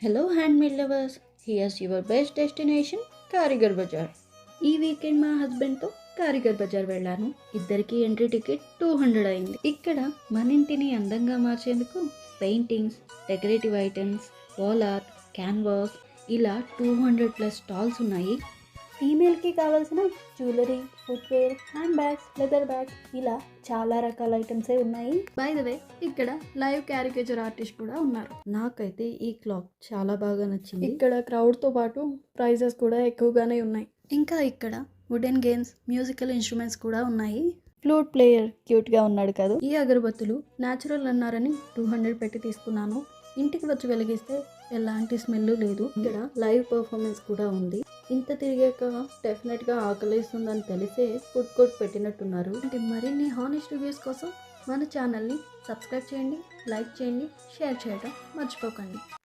Hello handmade lovers, here's your best destination Karigar Bazaar. ఈ weekend మా హస్బెండ్తో కారిగర్ బజార్ వెళ్ళాను. ఇద్దరికి ఎంట్రీ టికెట్ 200 అయింది. ఇక్కడ మన ఇంటిని అందంగా మార్చేందుకు paintings, decorative items, wall art, canvas ఇలా 200+ స్టాల్స్ ఉన్నాయి. ఫీమేల్కి కావాల్సిన jewellery, footwear, hand bags, leather bags ఇలా చాలా రకాల ఐటమ్సే ఉన్నాయి. బై ద వే ఇక్కడ లైవ్ క్యారికేచర్ ఆర్టిస్ట్ కూడా ఉన్నారు. నాకైతే ఈ క్లాక్ చాలా బాగా నచ్చింది. ఇక్కడ క్రౌడ్తో పాటు ప్రైజెస్ కూడా ఎక్కువగానే ఉన్నాయి. ఇంకా ఇక్కడ వుడెన్ గేమ్స్, మ్యూజికల్ ఇన్స్ట్రుమెంట్స్ కూడా ఉన్నాయి. ఫ్లూట్ ప్లేయర్ క్యూట్గా ఉన్నాడు కదా. ఈ అగరబత్తులు న్యాచురల్ అన్నారని 200 పెట్టి తీసుకున్నాను. ఇంటికి వచ్చి వెలిగిస్తే ఎలాంటి స్మెల్ లేదు. ఇక్కడ లైవ్ పర్ఫార్మెన్స్ కూడా ఉంది. ఇంత తిరిగాక డెఫినెట్గా ఆకలిస్తుందని తెలిసే ఫుడ్ కోర్ట్ పెట్టినట్టున్నారు. అంటే మరిన్ని హానెస్ట్ రివ్యూస్ కోసం మన ఛానల్ని సబ్స్క్రైబ్ చేయండి, లైక్ చేయండి, షేర్ చేయడం మర్చిపోకండి.